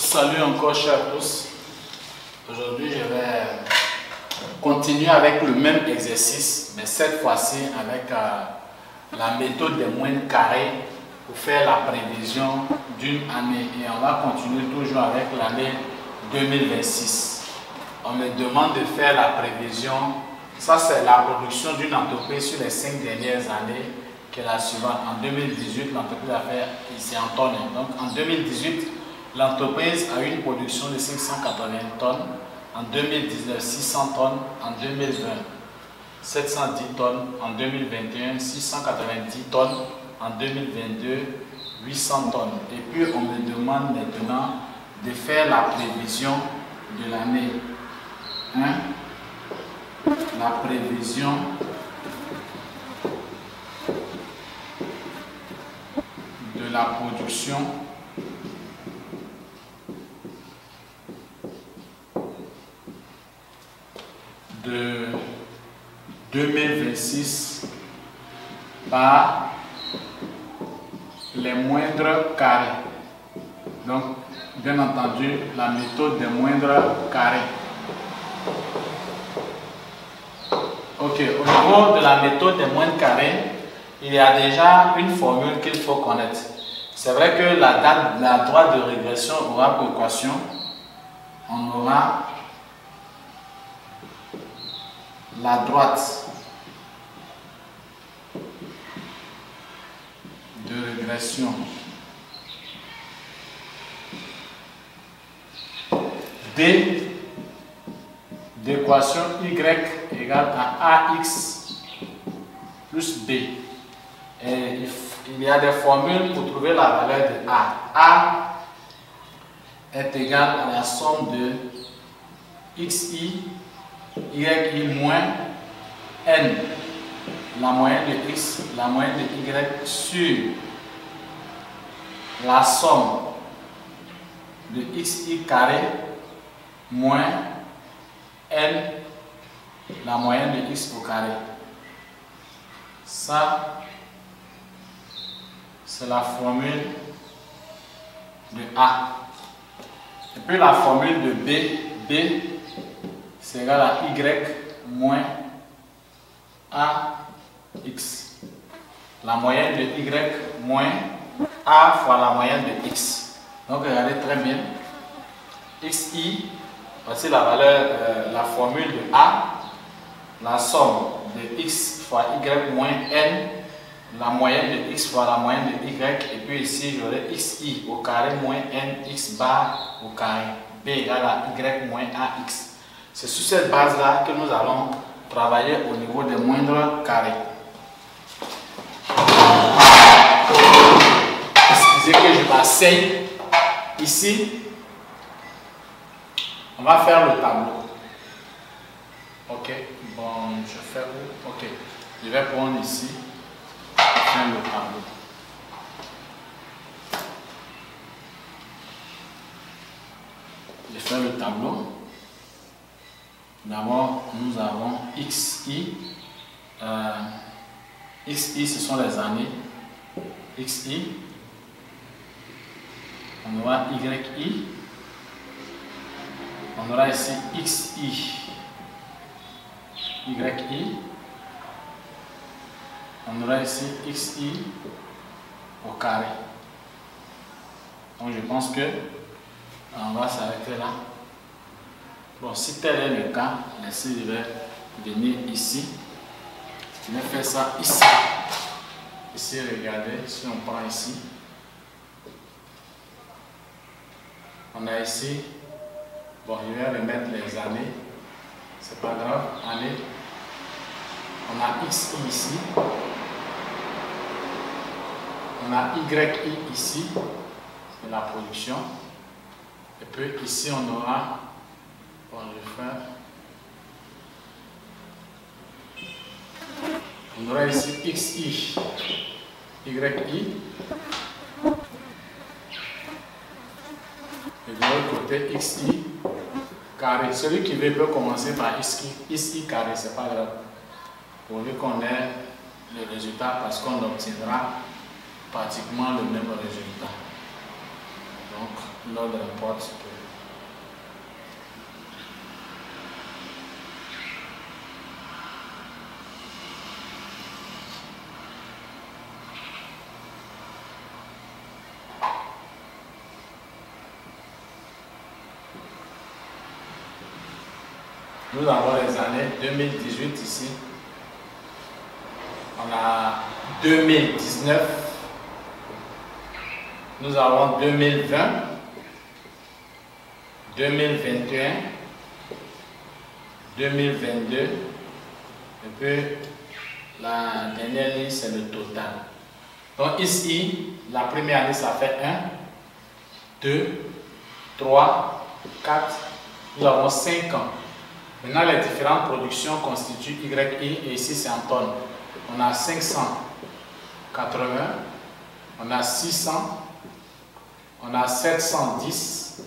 Salut encore chers tous. Aujourd'hui je vais continuer avec le même exercice, mais cette fois-ci avec la méthode des moyennes carrées pour faire la prévision d'une année. Et on va continuer toujours avec l'année 2026. On me demande de faire la prévision. Ça c'est la production d'une entreprise sur les 5 dernières années, qui est la suivante. En 2018, l'entreprise a fait ici en tonnes. Donc en 2018, l'entreprise a eu une production de 580 tonnes. En 2019, 600 tonnes. En 2020, 710 tonnes. En 2021, 690 tonnes. En 2022, 800 tonnes. Et puis on me demande maintenant de faire la prévision de l'année. La prévision de la production de 2026 par les moindres carrés. Donc, bien entendu, la méthode des moindres carrés. Ok, au niveau de la méthode des moindres carrés, il y a déjà une formule qu'il faut connaître. C'est vrai que la droite de régression aura pour équation, on aura la droite de régression D d'équation y égale à ax plus b. Et il y a des formules pour trouver la valeur de a. A est égal à la somme de xi, yi moins n, la moyenne de x, la moyenne de y sur la somme de xi carré moins n, la moyenne de x au carré. Ça, c'est la formule de A. Et puis la formule de B, c'est égal à y moins ax. La moyenne de y moins a fois la moyenne de x. Donc regardez très bien. Xi, voici la valeur, la formule de A, la somme de x fois y moins n, la moyenne de x fois la moyenne de y, et puis ici j'aurai xi au carré moins n x bar au carré, b égale à y moins ax. C'est sur cette base là que nous allons travailler au niveau des moindres carrés. Excusez que je m'asseye ici. On va faire le tableau. Ok, bon, je fais où? Ok, je vais prendre ici et faire le tableau. Je fais le tableau. D'abord, nous avons xi. Xi, ce sont les années. Xi. On aura yi. On aura ici xi, yi. On aura ici xi au carré. Donc je pense que on va s'arrêter là. Bon, si tel est le cas, ici je vais venir ici. Je vais faire ça ici. Ici, regardez, si on prend ici, on a ici. Bon, je vais remettre les années, c'est pas grave. Allez, on a xi ici, on a yi ici, c'est la production, et puis ici on aura, bon, je vais faire, on aura ici xi, yi, et de l'autre côté xi carré. Celui qui veut peut commencer par xi carré, c'est pas grave. Pourvu qu'on ait le résultat, parce qu'on obtiendra pratiquement le même résultat. Donc l'ordre importe supérieur. Nous avons les années 2018 ici. On a 2019. Nous avons 2020, 2021, 2022. Et puis la dernière ligne, c'est le total. Donc ici, la première année, ça fait 1, 2, 3, 4. Nous avons 5 ans. Maintenant, les différentes productions constituent YI et ici c'est en tonnes. On a 580, on a 600, on a 710,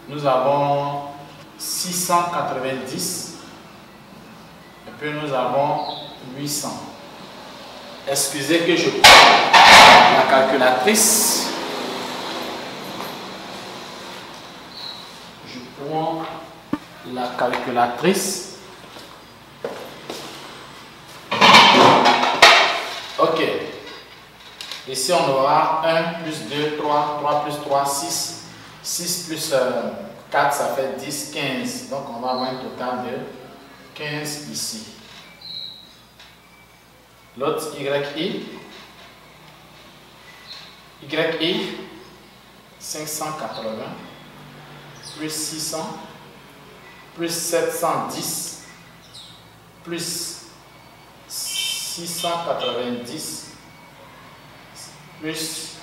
nous avons 690 et puis nous avons 800. Excusez que je prends la calculatrice. Je prends la calculatrice. Ok. Ici, on aura 1 plus 2, 3, 3 plus 3, 6. 6 plus 4, ça fait 10, 15. Donc, on va avoir un total de 15 ici. L'autre YI. YI, 580 plus 600 plus 710 plus 690 plus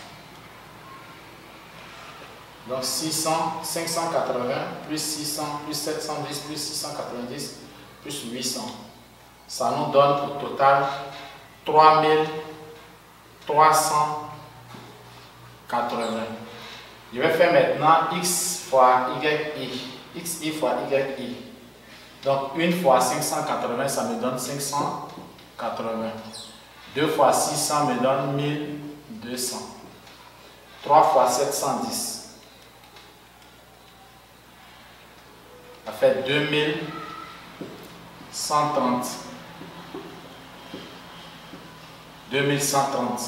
donc 600, 580 plus 600 plus 710 plus 690 plus 800. Ça nous donne au total 3380. Je vais faire maintenant X fois YI. XI fois YI. Donc 1 fois 580, ça me donne 580. 2 fois 600 me donne 1200. 3 fois 710. Ça fait 2130. 2130.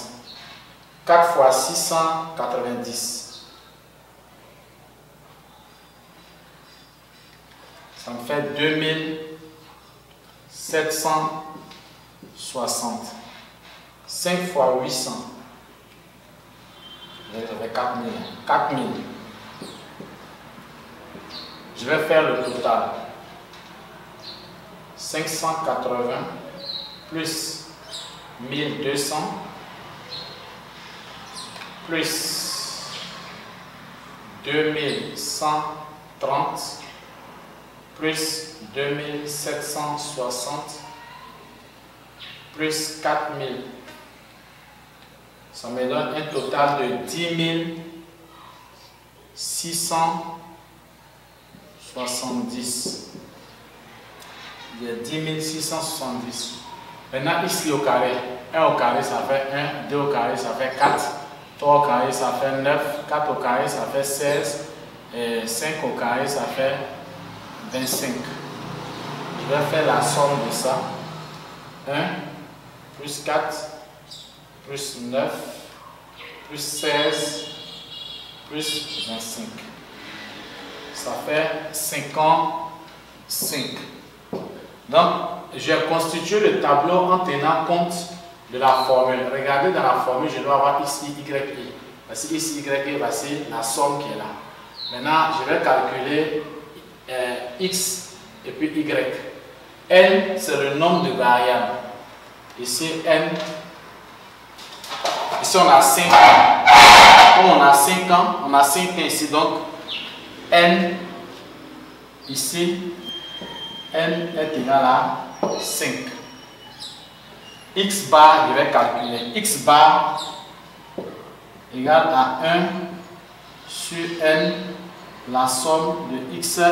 4 fois 690. Ça me fait 2760. 5 fois 800. J'avais 4000. 4000. Je vais faire le total. 580 plus 1200 plus 2130 plus 2760 plus 4000. Ça me donne un total de 10 670. Il y a 10 670. Maintenant, ici au carré, 1 au carré ça fait 1, 2 au carré ça fait 4, 3 au carré ça fait 9, 4 au carré ça fait 16, et 5 au carré ça fait 25. Je vais faire la somme de ça. 1 plus 4 plus 9 plus 16 plus 25. Ça fait 55. Donc, je constitue le tableau en tenant compte de la formule. Regardez dans la formule, je dois avoir ici YI. Voici ici YI, voici la somme qui est là. Maintenant, je vais calculer X et puis Y. N, c'est le nombre de variables. Ici, N. Ici, on a 5 ans. Comme on a 5 ans, on a 5 ans ici. Donc, N, ici, N est égal à 5. X bar, je vais calculer. X bar égale à 1 sur N, la somme de XI.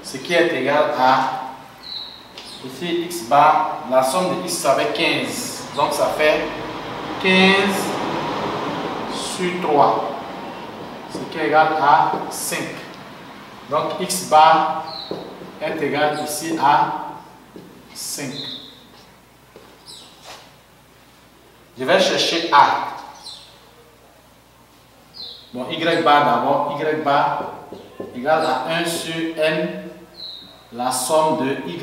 Ce qui est égal à, ici, X bar, la somme de X, ça fait 15. Donc, ça fait 15 sur 3. Ce qui qui est égal à 5. Donc x bar est égal ici à 5. Je vais chercher A. Bon, y bar d'abord. Y bar égale à 1 sur n, la somme de yi.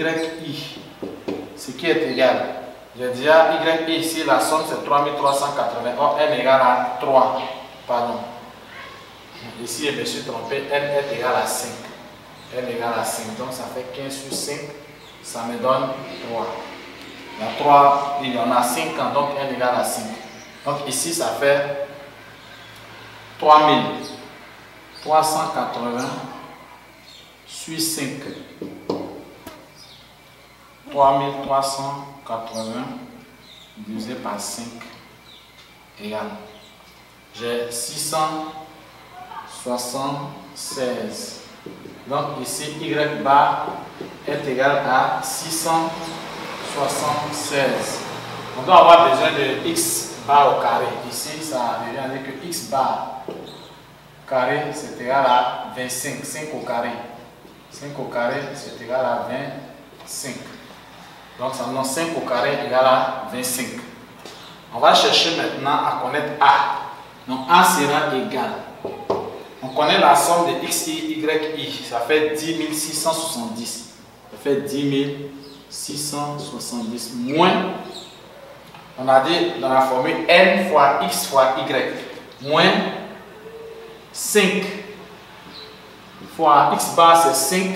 Ce qui est égal. J'ai déjà yi ici, la somme c'est 3380. Or, n égale à 3. Pardon. Ici, je me suis trompé. N est égal à 5. N égale à 5. Donc, ça fait 15 sur 5. Ça me donne 3. Il y a 3, il y en a 5 ans, donc n égale à 5. Donc ici, ça fait 3380 sur 5. 3380 divisé par 5 égale. J'ai 676. Donc ici, y bar est égal à 676. On doit avoir besoin de x bar au carré. Ici, ça devient avec que x bar carré, c'est égal à 25. 5 au carré. 5 au carré, c'est égal à 25. Donc, ça donne 5 au carré égal à 25. On va chercher maintenant à connaître A. Donc, A sera égal. On connaît la somme de x, y, y. Ça fait 10 670. Ça fait 10 670 moins, on a dit dans la formule n fois x fois y, moins 5 fois x bar c'est 5,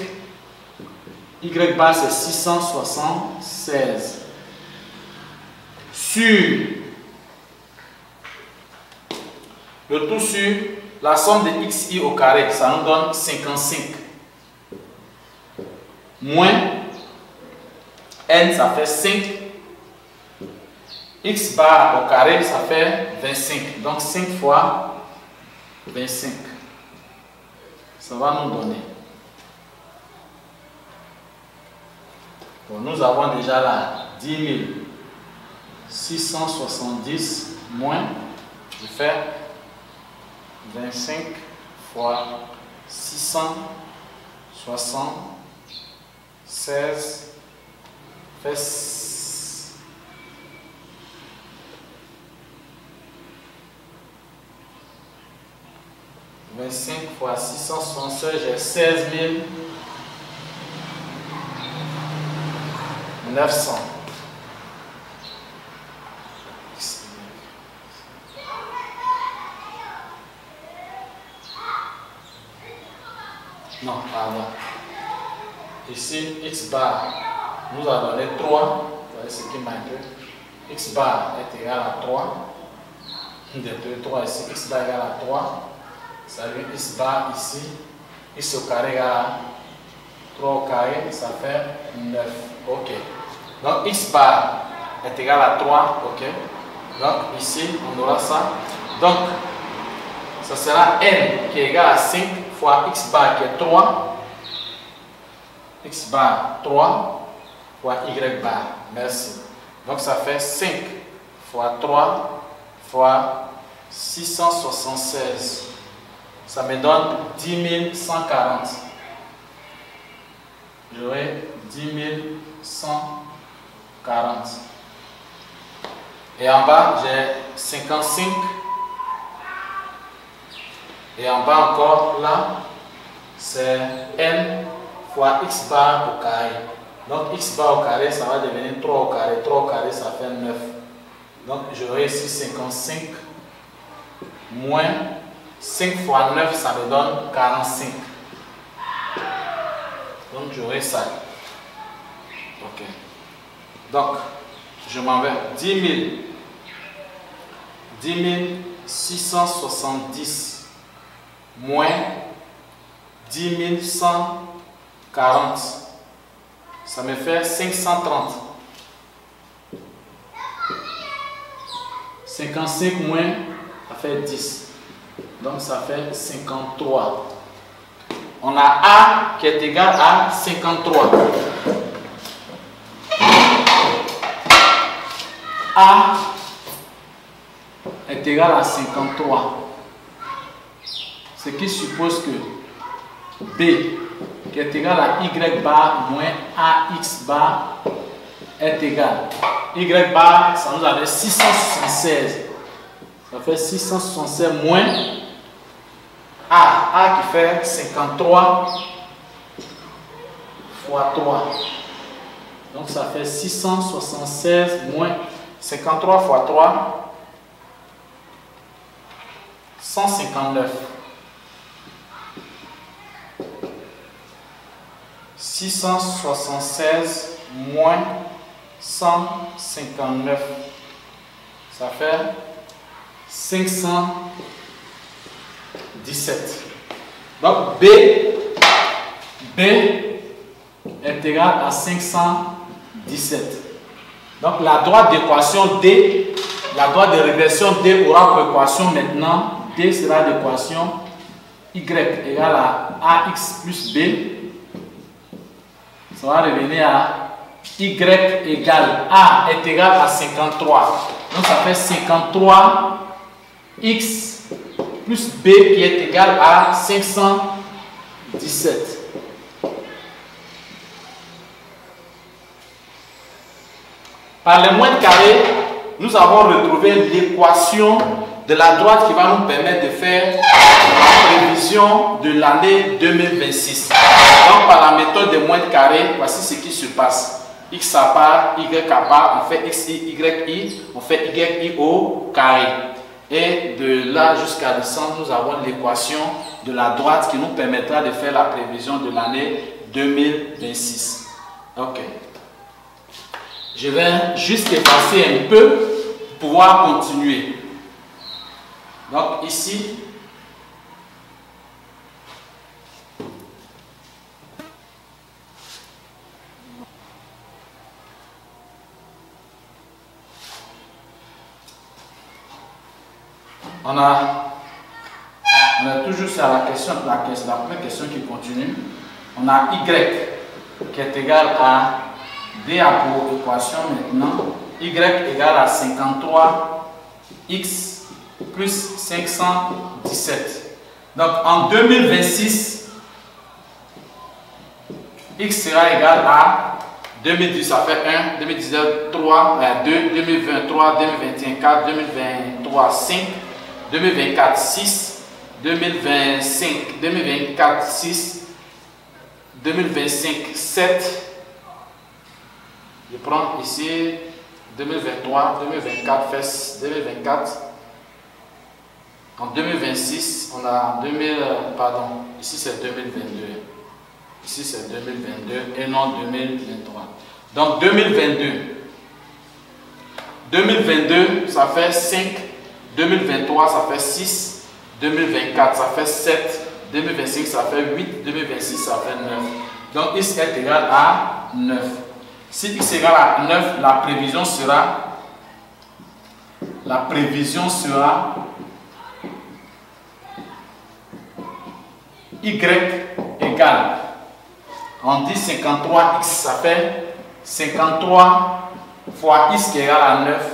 y bar c'est 676 sur le tout sur la somme de x, y au carré, ça nous donne 55 moins n, ça fait 5. X bar au carré, ça fait 25. Donc 5 fois 25. Ça va nous donner. Bon, nous avons déjà là 10 670 moins, je fais 25 fois 676 fait 25 fois 676, j'ai 16 900. Non, pardon. Ici, x bar nous a donné 3. Voyez ce qui manque. X bar est égal à 3. De 3 ici, x bar égal à 3. Ça veut dire x bar ici. X au carré égal à 3 au carré, ça fait 9. Ok. Donc x bar est égal à 3. Ok. Donc ici, on aura ça. Donc, ça sera n qui est égal à 5 fois x bar qui est 3. X bar 3 fois y bar. Merci. Donc ça fait 5 fois 3 fois 676. Ça me donne 10 140. J'aurai 10 140. Et en bas, j'ai 55. Et en bas encore, là, c'est n fois x bar au carré. Donc x bar au carré, ça va devenir 3 au carré. 3 au carré, ça fait 9. Donc j'aurai ici 55 moins 5 fois 9, ça me donne 45. Donc j'aurai ça. Ok. Donc, je m'en vais. 10 670 moins 10 140. Ça me fait 530. 55 moins, ça fait 10. Donc ça fait 53. On a A qui est égal à 53. A est égal à 53. Ce qui suppose que B qui est égal à Y bar moins AX bar est égal. Y bar, ça nous avait 676. Ça fait 676 moins A qui fait 53 fois 3. Donc ça fait 676 moins 53 fois 3, 159. 676 moins 159. Ça fait 517. Donc B est égal à 517. Donc la droite d'équation D, la droite de régression D aura pour équation maintenant, D sera l'équation Y égale à AX plus B. Ça va revenir à Y égale A est égal à 53. Donc ça fait 53X plus B qui est égal à 517. Par les moyens carrés, nous avons retrouvé l'équation de la droite qui va nous permettre de faire la prévision de l'année 2026. Donc par la méthode des moyens carrés, voici ce qui se passe. X à part, Y à part, on fait XI, YI, on fait YI au carré. Et de là jusqu'à descendre, nous avons l'équation de la droite qui nous permettra de faire la prévision de l'année 2026. Ok. Je vais juste effacer un peu pour pouvoir continuer. Donc ici, on est toujours sur la question, la première question qui continue. On a Y qui est égal à D a pour équation maintenant. Y égale à 53X plus 517. Donc en 2026, X sera égal à 2010, ça fait 1, 2019, 3, 2, 2023, 2021, 4, 2023, 5, 2024, 6, 2025, 2024, 6, 2025, 7. Je prends ici 2023, 2024, fait 2024. En 2026, on a 2000, pardon, ici c'est 2022. Ici c'est 2022 et non 2023. Donc 2022. 2022, ça fait 5. 2023, ça fait 6. 2024, ça fait 7. 2025, ça fait 8. 2026, ça fait 9. Donc X est égal à 9. Si X est égal à 9, la prévision sera Y égale, on dit 53X, ça fait 53 fois X qui est égal à 9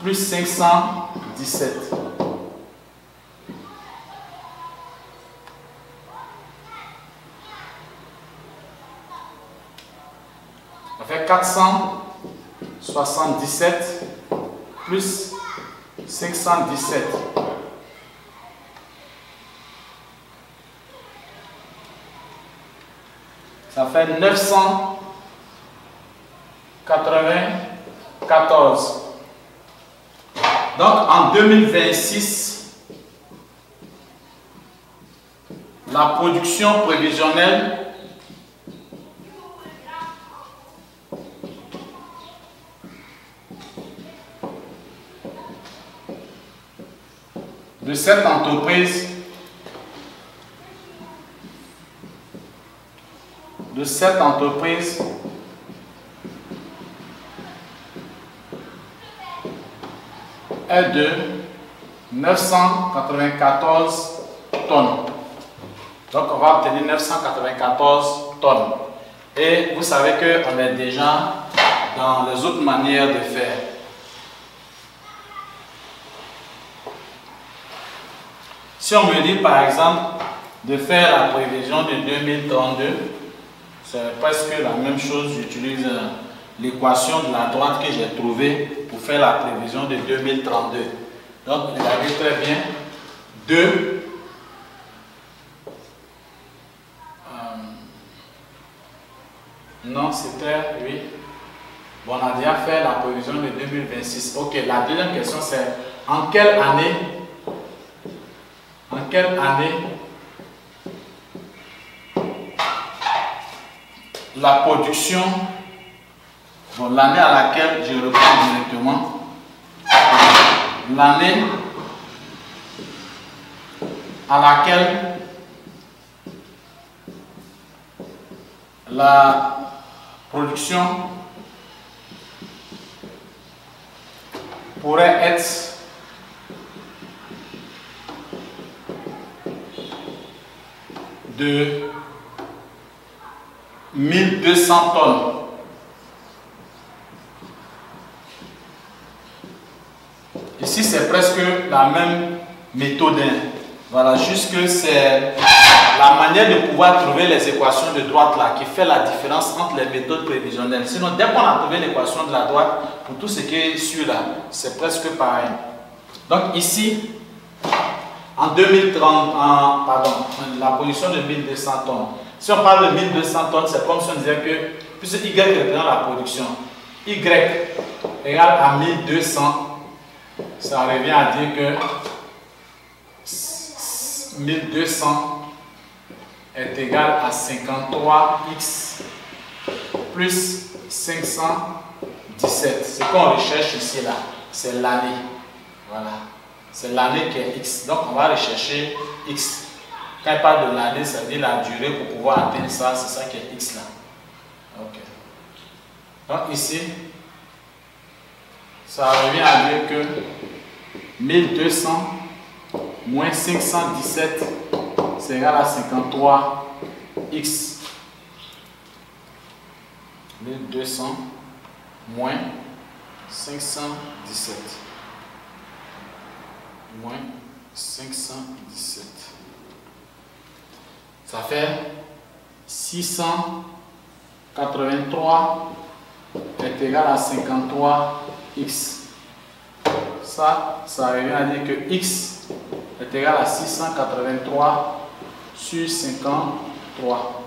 plus 517. Ça fait 477 plus 517. Ça fait 994. Donc en 2026, la production prévisionnelle de cette entreprise est de 994 tonnes. Donc on va obtenir 994 tonnes. Et vous savez qu'on est déjà dans les autres manières de faire. Si Si on me dit par exemple de faire la prévision de 2032, c'est presque la même chose. J'utilise l'équation de la droite que j'ai trouvée pour faire la prévision de 2032. Donc, regardez très bien. 2 non, c'était, oui. Bon, on a déjà fait la prévision de 2026. Ok, la deuxième question c'est en quelle année la production, bon, l'année à laquelle je reprends directement, l'année à laquelle la production pourrait être de 1200 tonnes. Ici, c'est presque la même méthode. Voilà, juste que c'est la manière de pouvoir trouver les équations de droite là qui fait la différence entre les méthodes prévisionnelles. Sinon, dès qu'on a trouvé l'équation de la droite, pour tout ce qui est sur là, c'est presque pareil. Donc ici, en 2030, la position de 1200 tonnes. Si on parle de 1200 tonnes, c'est comme si on disait que, puisque Y représente la production, Y égale à 1200, ça revient à dire que 1200 est égal à 53x plus 517. Ce qu'on recherche ici là, c'est l'année. Voilà. C'est l'année qui est x. Donc on va rechercher x. Quand il parle de l'année, ça veut dire la durée pour pouvoir atteindre ça. C'est ça qui est x là. Ok. Donc ici, ça revient à dire que 1200 moins 517, c'est égal à 53x. 1200 moins 517. Moins 517. Ça fait 683 est égal à 53x. Ça revient à dire que x est égal à 683 sur 53.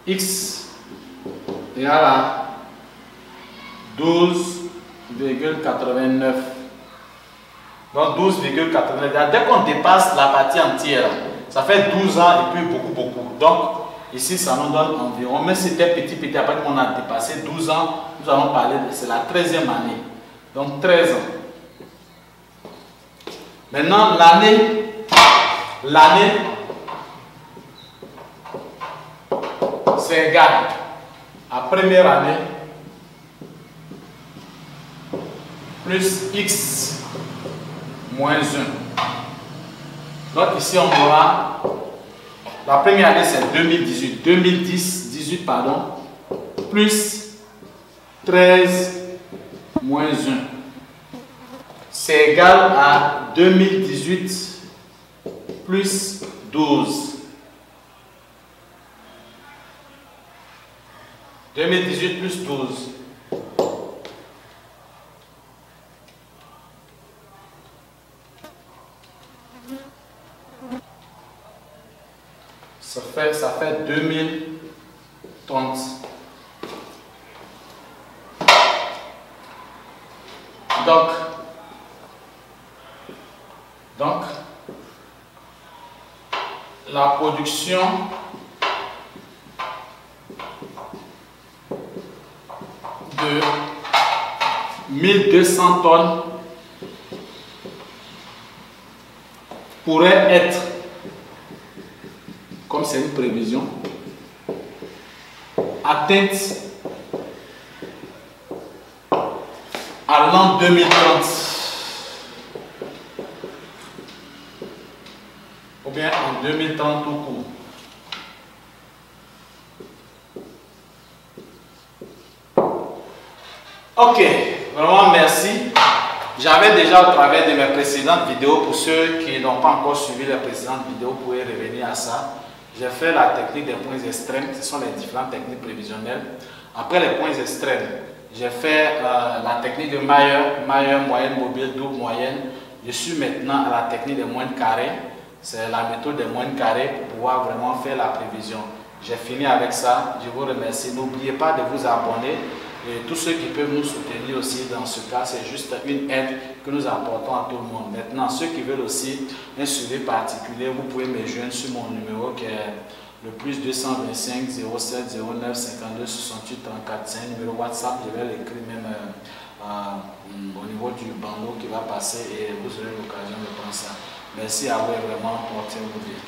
X égale à 12,89. Donc 12,89. Dès qu'on dépasse la partie entière, ça fait 12 ans et puis beaucoup. Donc ici, ça nous donne environ, mais c'était petit, après qu'on a dépassé 12 ans, nous allons parler de, c'est la 13e année. Donc 13 ans. Maintenant, l'année, c'est égal à première année plus x moins 1. Donc ici, on aura la première année, c'est 2018, pardon, plus 13 moins 1. C'est égal à 2018 plus 12. 2018 plus 12. Ça fait 2030. Donc, la production de 1200 tonnes pourrait être, comme c'est une prévision, atteinte à l'an 2030 ou bien en 2030 tout court. Ok, vraiment merci. J'avais déjà au travers de mes précédentes vidéos, pour ceux qui n'ont pas encore suivi les précédentes vidéos, vous pouvez revenir à ça. J'ai fait la technique des points extrêmes, ce sont les différentes techniques prévisionnelles. Après les points extrêmes, j'ai fait la technique de mailleur, moyenne, mobile, double, moyenne. Je suis maintenant à la technique des moyennes carrées. C'est la méthode des moyennes carrées pour pouvoir vraiment faire la prévision. J'ai fini avec ça. Je vous remercie. N'oubliez pas de vous abonner. Et tous ceux qui peuvent nous soutenir aussi dans ce cas, c'est juste une aide que nous apportons à tout le monde. Maintenant, ceux qui veulent aussi un suivi particulier, vous pouvez me joindre sur mon numéro qui est le plus 225 07 09 52 68 34. C'est un numéro WhatsApp, je vais l'écrire même au niveau du bandeau qui va passer et vous aurez l'occasion de prendre ça. Merci à vous et vraiment, portez-vous bien.